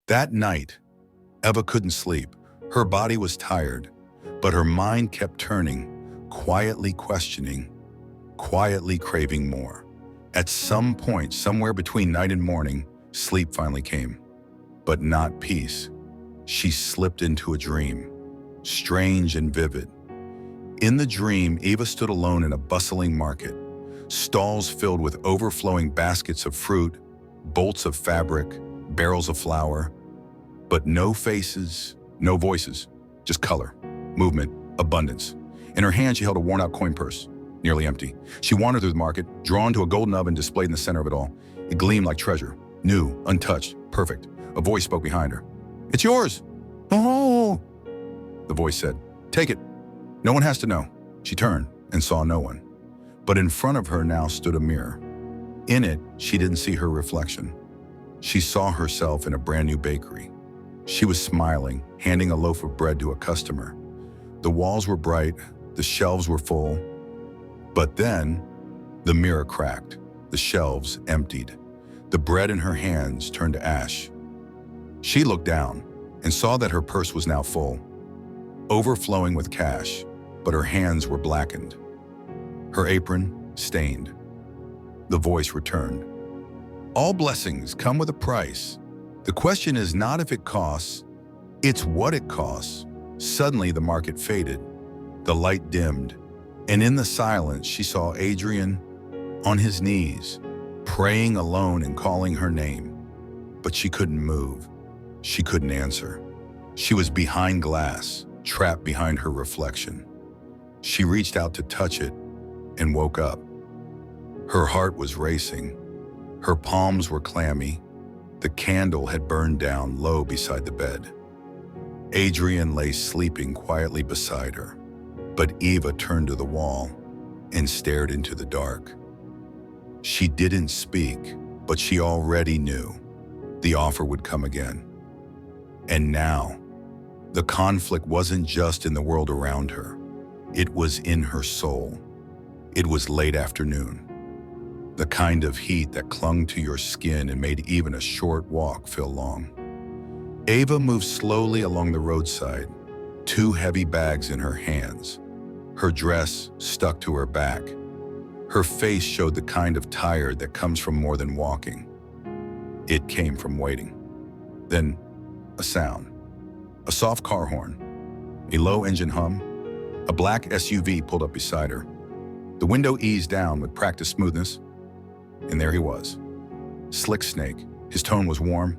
That night, Eva couldn't sleep. Her body was tired, but her mind kept turning, quietly questioning, quietly craving more. At some point, somewhere between night and morning, sleep finally came. But not peace. She slipped into a dream, strange and vivid. In the dream, Eva stood alone in a bustling market, stalls filled with overflowing baskets of fruit, bolts of fabric, barrels of flour, but no faces, no voices, just color, movement, abundance. In her hand, she held a worn-out coin purse, nearly empty. She wandered through the market, drawn to a golden oven displayed in the center of it all. It gleamed like treasure, new, untouched, perfect. A voice spoke behind her. "It's yours." "Oh," the voice said. "Take it. No one has to know." She turned and saw no one. But in front of her now stood a mirror. In it, she didn't see her reflection. She saw herself in a brand new bakery. She was smiling, handing a loaf of bread to a customer. The walls were bright, the shelves were full. But then, the mirror cracked, the shelves emptied. The bread in her hands turned to ash. She looked down and saw that her purse was now full, overflowing with cash, but her hands were blackened. Her apron stained. The voice returned. "All blessings come with a price. The question is not if it costs, it's what it costs." Suddenly the market faded. The light dimmed, and in the silence she saw Adrian on his knees, praying alone and calling her name. But she couldn't move. She couldn't answer. She was behind glass, trapped behind her reflection. She reached out to touch it and woke up. Her heart was racing. Her palms were clammy. The candle had burned down low beside the bed. Adrian lay sleeping quietly beside her, but Eva turned to the wall and stared into the dark. She didn't speak, but she already knew the offer would come again. And now, the conflict wasn't just in the world around her. It was in her soul. It was late afternoon, the kind of heat that clung to your skin and made even a short walk feel long. Eva moved slowly along the roadside, two heavy bags in her hands. Her dress stuck to her back. Her face showed the kind of tired that comes from more than walking. It came from waiting. Then, a sound. A soft car horn. A low engine hum. A black SUV pulled up beside her. The window eased down with practiced smoothness, and there he was. Slick Snake. His tone was warm,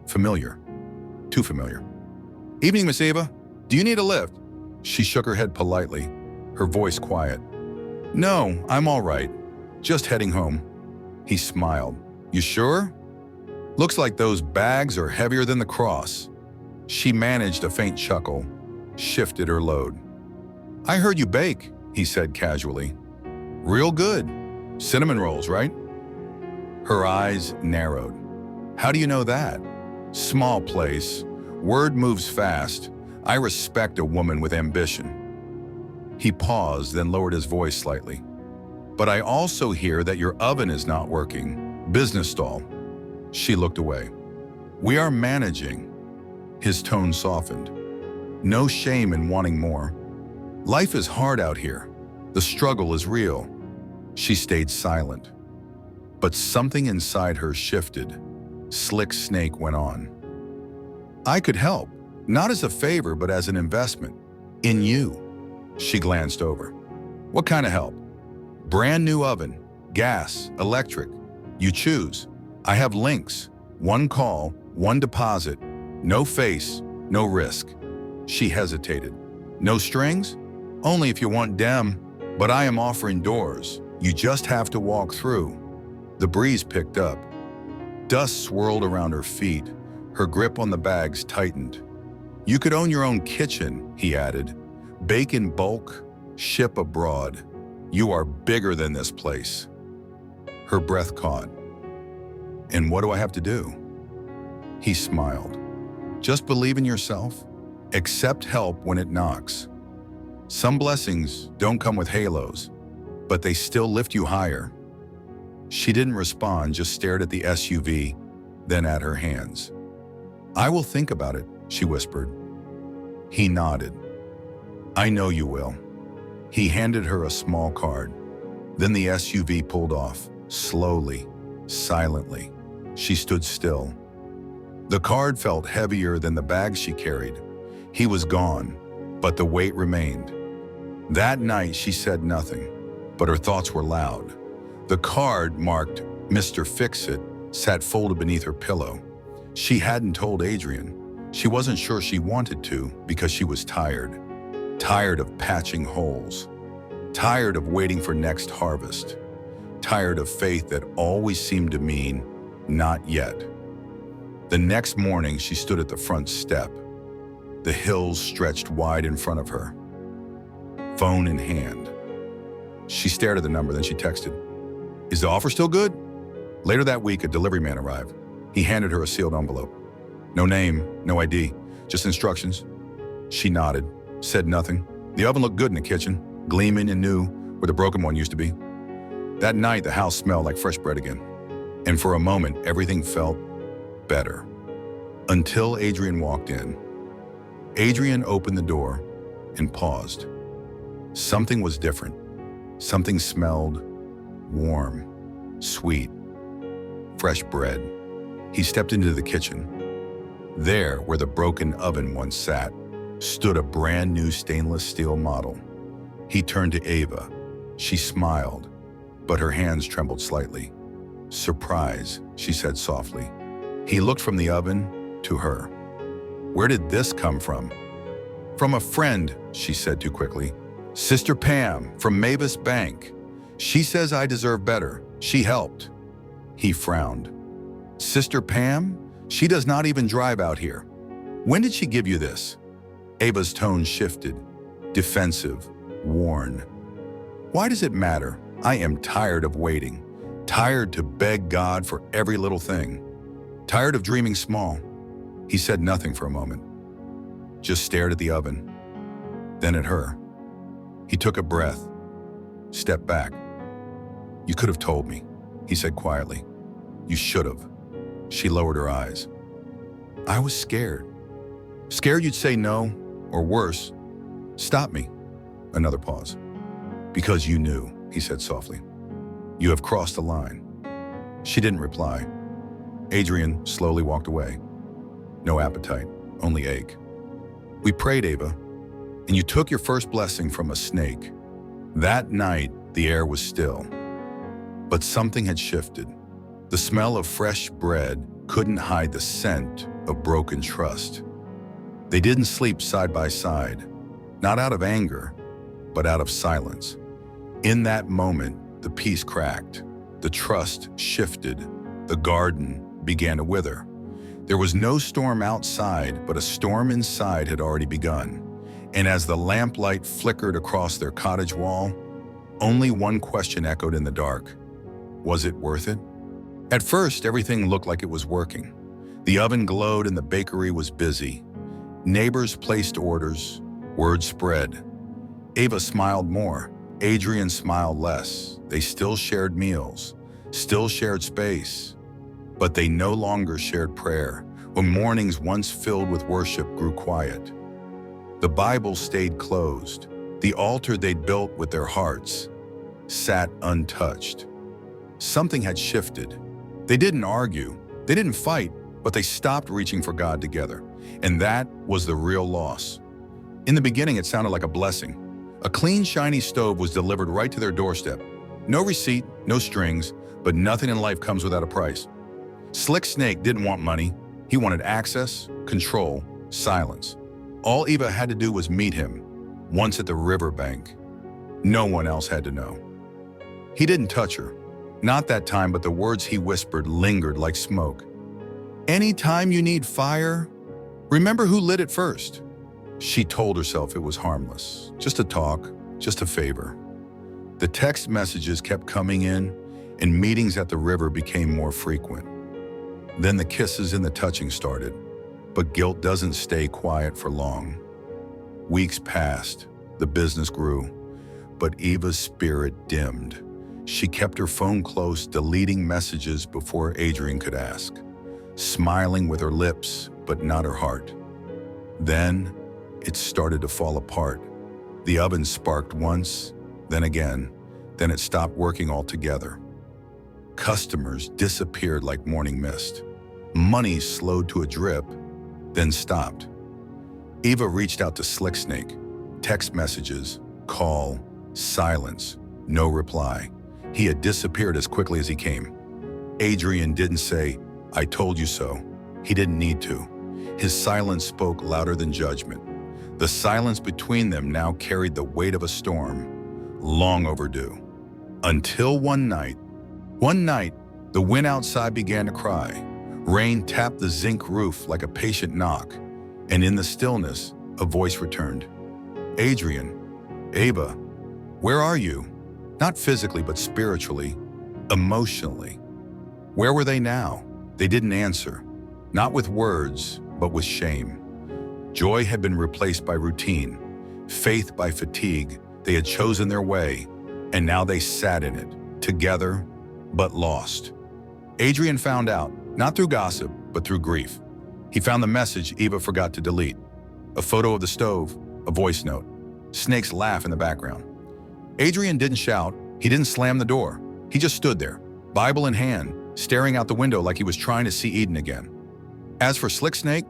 familiar, too familiar. "Evening, Miss Eva. Do you need a lift?" She shook her head politely, her voice quiet. "No, I'm all right. Just heading home." He smiled. "You sure? Looks like those bags are heavier than the cross." She managed a faint chuckle, shifted her load. "I heard you bake," he said casually. "Real good. Cinnamon rolls, right?" Her eyes narrowed. "How do you know that?" "Small place. Word moves fast. I respect a woman with ambition." He paused, then lowered his voice slightly. "But I also hear that your oven is not working. Business stall." She looked away. "We are managing." His tone softened. "No shame in wanting more. Life is hard out here. The struggle is real." She stayed silent. But something inside her shifted. Slick Snake went on. "I could help, not as a favor, but as an investment. In you." She glanced over. "What kind of help?" "Brand new oven, gas, electric. You choose. I have links. One call, one deposit. No face, no risk." She hesitated. "No strings?" "Only if you want dem, but I am offering doors. You just have to walk through." The breeze picked up. Dust swirled around her feet. Her grip on the bags tightened. "You could own your own kitchen," he added. "Bake in bulk, ship abroad. You are bigger than this place." Her breath caught. "And what do I have to do?" He smiled. "Just believe in yourself. Accept help when it knocks. Some blessings don't come with halos, but they still lift you higher." She didn't respond, just stared at the SUV, then at her hands. "I will think about it," she whispered. He nodded. "I know you will." He handed her a small card. Then the SUV pulled off, slowly, silently. She stood still. The card felt heavier than the bag she carried. He was gone, but the weight remained. That night she said nothing, but her thoughts were loud. The card, marked Mr. Fix-It, sat folded beneath her pillow. She hadn't told Adrian. She wasn't sure she wanted to because she was tired. Tired of patching holes. Tired of waiting for next harvest. Tired of faith that always seemed to mean, not yet. The next morning she stood at the front step. The hills stretched wide in front of her. Phone in hand. She stared at the number, then she texted, "Is the offer still good?" Later that week, a delivery man arrived. He handed her a sealed envelope. No name, no ID, just instructions. She nodded, said nothing. The oven looked good in the kitchen, gleaming and new where the broken one used to be. That night, the house smelled like fresh bread again. And for a moment, everything felt better. Until Adrian walked in. Adrian opened the door and paused. Something was different. Something smelled warm, sweet, fresh bread. He stepped into the kitchen. There, where the broken oven once sat, stood a brand new stainless steel model. He turned to Ava. She smiled, but her hands trembled slightly. "Surprise," she said softly. He looked from the oven to her. "Where did this come from?" "From a friend," she said too quickly. "Sister Pam, from Mavis Bank. She says I deserve better. She helped." He frowned. "Sister Pam? She does not even drive out here. When did she give you this?" Ava's tone shifted, defensive, worn. "Why does it matter? I am tired of waiting, tired to beg God for every little thing, tired of dreaming small." He said nothing for a moment, just stared at the oven, then at her. He took a breath, stepped back. "You could have told me," he said quietly. "You should have." She lowered her eyes. "I was scared. Scared you'd say no, or worse, stop me." Another pause. "Because you knew," he said softly. "You have crossed the line." She didn't reply. Adrian slowly walked away. No appetite, only ache. "We prayed, Ava, and you took your first blessing from a snake." That night, the air was still. But something had shifted. The smell of fresh bread couldn't hide the scent of broken trust. They didn't sleep side by side, not out of anger, but out of silence. In that moment, the peace cracked, the trust shifted, the garden began to wither. There was no storm outside, but a storm inside had already begun. And as the lamplight flickered across their cottage wall, only one question echoed in the dark. Was it worth it? At first, everything looked like it was working. The oven glowed and the bakery was busy. Neighbors placed orders, word spread. Ava smiled more. Adrian smiled less. They still shared meals, still shared space. But they no longer shared prayer, when mornings once filled with worship grew quiet. The Bible stayed closed. The altar they'd built with their hearts sat untouched. Something had shifted. They didn't argue, they didn't fight, but they stopped reaching for God together. And that was the real loss. In the beginning, it sounded like a blessing. A clean, shiny stove was delivered right to their doorstep. No receipt, no strings, but nothing in life comes without a price. Slick Snake didn't want money. He wanted access, control, silence. All Eva had to do was meet him, once at the riverbank. No one else had to know. He didn't touch her. Not that time, but the words he whispered lingered like smoke. "Anytime you need fire, remember who lit it first." She told herself it was harmless, just a talk, just a favor. The text messages kept coming in, and meetings at the river became more frequent. Then the kisses and the touching started, but guilt doesn't stay quiet for long. Weeks passed, the business grew, but Eva's spirit dimmed. She kept her phone close, deleting messages before Adrian could ask. Smiling with her lips, but not her heart. Then it started to fall apart. The oven sparked once, then again, then it stopped working altogether. Customers disappeared like morning mist. Money slowed to a drip, then stopped. Eva reached out to Slick Snake. Text messages, call, silence, no reply. He had disappeared as quickly as he came. Adrian didn't say, "I told you so." He didn't need to. His silence spoke louder than judgment. The silence between them now carried the weight of a storm, long overdue. Until one night, the wind outside began to cry. Rain tapped the zinc roof like a patient knock, and in the stillness, a voice returned. "Adrian, Ava, where are you?" Not physically, but spiritually, emotionally. Where were they now? They didn't answer, not with words, but with shame. Joy had been replaced by routine, faith by fatigue. They had chosen their way, and now they sat in it, together, but lost. Adrian found out, not through gossip, but through grief. He found the message Eva forgot to delete. A photo of the stove, a voice note, Snake's laugh in the background. Adrian didn't shout, he didn't slam the door. He just stood there, Bible in hand, staring out the window like he was trying to see Eden again. As for Slick Snake,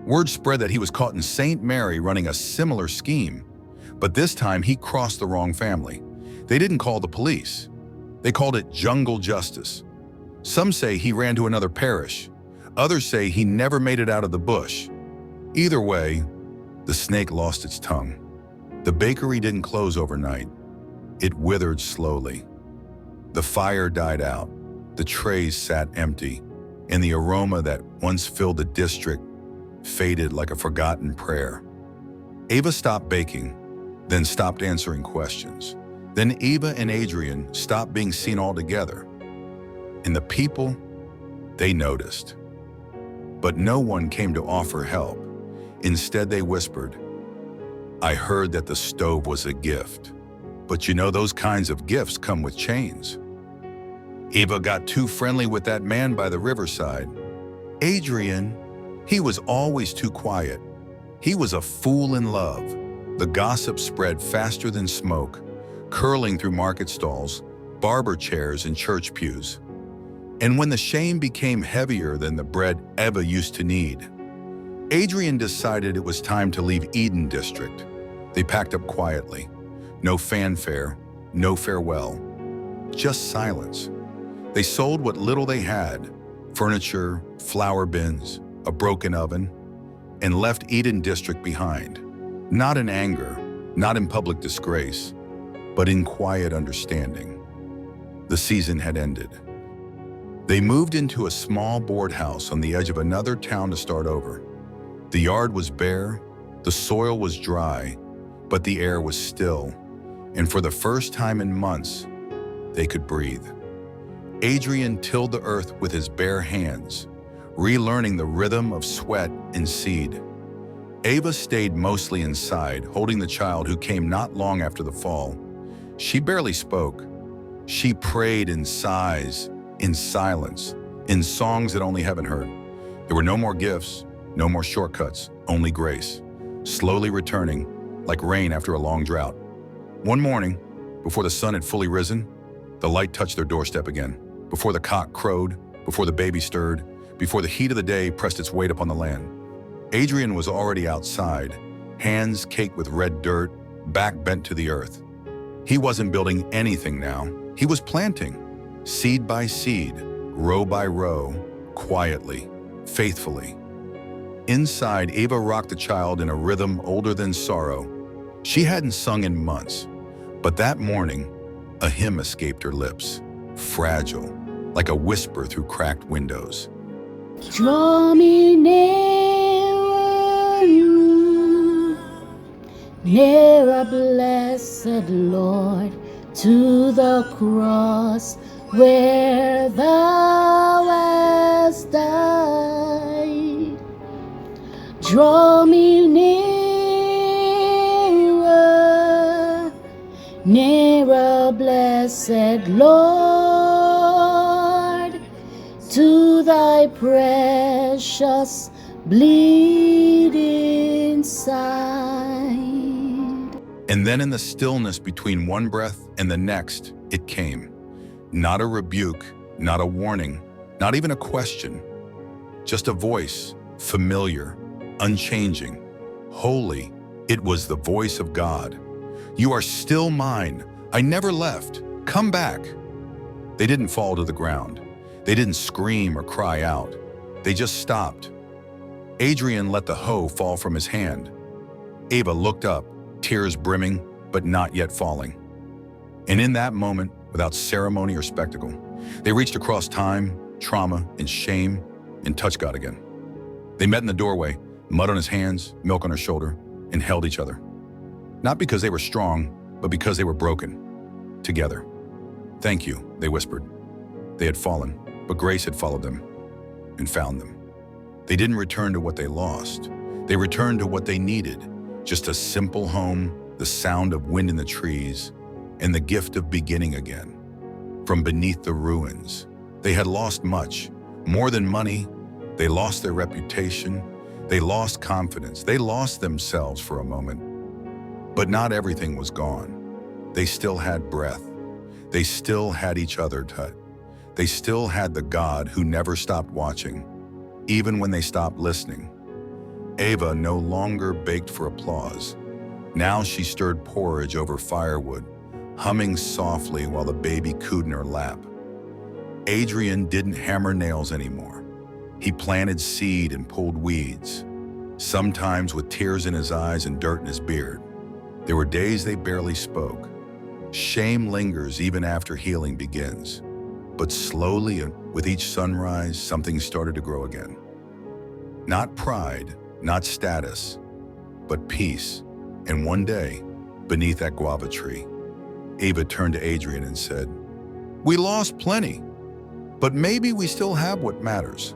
word spread that he was caught in St. Mary running a similar scheme. But this time he crossed the wrong family. They didn't call the police. They called it jungle justice. Some say he ran to another parish. Others say he never made it out of the bush. Either way, the snake lost its tongue. The bakery didn't close overnight. It withered slowly. The fire died out. The trays sat empty, and the aroma that once filled the district faded like a forgotten prayer. Ava stopped baking, then stopped answering questions. Then Eva and Adrian stopped being seen altogether. And the people, they noticed. But no one came to offer help. Instead, they whispered, "I heard that the stove was a gift. But you know those kinds of gifts come with chains." Eva got too friendly with that man by the riverside. Adrian, he was always too quiet. He was a fool in love. The gossip spread faster than smoke, curling through market stalls, barber chairs, and church pews. And when the shame became heavier than the bread Eva used to knead, Adrian decided it was time to leave Eden District. They packed up quietly. No fanfare, no farewell, just silence. They sold what little they had, furniture, flour bins, a broken oven, and left Eden District behind. Not in anger, not in public disgrace, but in quiet understanding. The season had ended. They moved into a small board house on the edge of another town to start over. The yard was bare, the soil was dry, but the air was still, and for the first time in months, they could breathe. Adrian tilled the earth with his bare hands, relearning the rhythm of sweat and seed. Ava stayed mostly inside, holding the child who came not long after the fall. She barely spoke. She prayed in sighs, in silence, in songs that only heaven heard. There were no more gifts, no more shortcuts, only grace, slowly returning, like rain after a long drought. One morning, before the sun had fully risen, the light touched their doorstep again. Before the cock crowed, before the baby stirred, before the heat of the day pressed its weight upon the land. Adrian was already outside, hands caked with red dirt, back bent to the earth. He wasn't building anything now. He was planting, seed by seed, row by row, quietly, faithfully. Inside, Ava rocked the child in a rhythm older than sorrow. She hadn't sung in months, but that morning, a hymn escaped her lips, fragile, like a whisper through cracked windows. Draw me nearer, you, nearer, blessed Lord, to the cross where thou hast died. Draw me nearer, nearer, blessed Lord, to thy precious bleed inside. And then in the stillness between one breath and the next, it came. Not a rebuke, not a warning, not even a question. Just a voice, familiar, unchanging, holy. It was the voice of God. You are still mine. I never left. Come back. They didn't fall to the ground. They didn't scream or cry out. They just stopped. Adrian let the hoe fall from his hand. Ava looked up, tears brimming, but not yet falling. And in that moment, without ceremony or spectacle, they reached across time, trauma, and shame, and touched God again. They met in the doorway, mud on his hands, milk on her shoulder, and held each other. Not because they were strong, but because they were broken. Together. Thank you, they whispered. They had fallen, but grace had followed them and found them. They didn't return to what they lost. They returned to what they needed. Just a simple home, the sound of wind in the trees, and the gift of beginning again. From beneath the ruins, they had lost much. More than money, they lost their reputation. They lost confidence. They lost themselves for a moment. But not everything was gone. They still had breath. They still had each other touch. They still had the God who never stopped watching, even when they stopped listening. Ava no longer baked for applause. Now she stirred porridge over firewood, humming softly while the baby cooed in her lap. Adrian didn't hammer nails anymore. He planted seed and pulled weeds, sometimes with tears in his eyes and dirt in his beard. There were days they barely spoke. Shame lingers even after healing begins. But slowly, with each sunrise, something started to grow again. Not pride, not status, but peace. And one day, beneath that guava tree, Ava turned to Adrian and said, "We lost plenty, but maybe we still have what matters."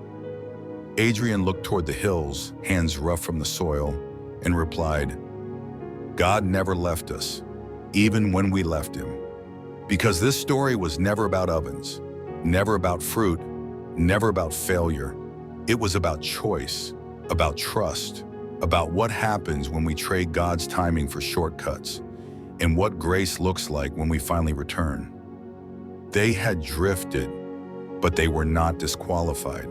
Adrian looked toward the hills, hands rough from the soil, and replied, "God never left us, even when we left him." Because this story was never about ovens, never about fruit, never about failure. It was about choice, about trust, about what happens when we trade God's timing for shortcuts, and what grace looks like when we finally return. They had drifted, but they were not disqualified.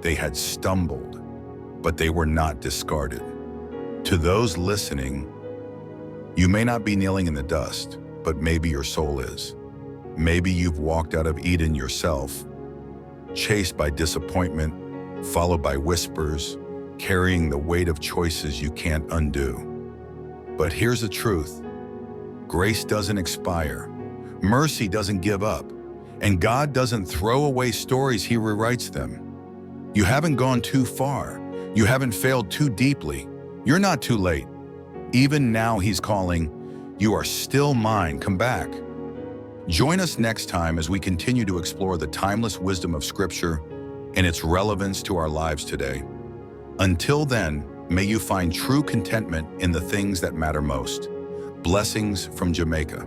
They had stumbled, but they were not discarded. To those listening, you may not be kneeling in the dust, but maybe your soul is. Maybe you've walked out of Eden yourself, chased by disappointment, followed by whispers, carrying the weight of choices you can't undo. But here's the truth. Grace doesn't expire. Mercy doesn't give up. And God doesn't throw away stories, he rewrites them. You haven't gone too far. You haven't failed too deeply. You're not too late. Even now he's calling, "You are still mine, come back." Join us next time as we continue to explore the timeless wisdom of Scripture and its relevance to our lives today. Until then, may you find true contentment in the things that matter most. Blessings from Jamaica.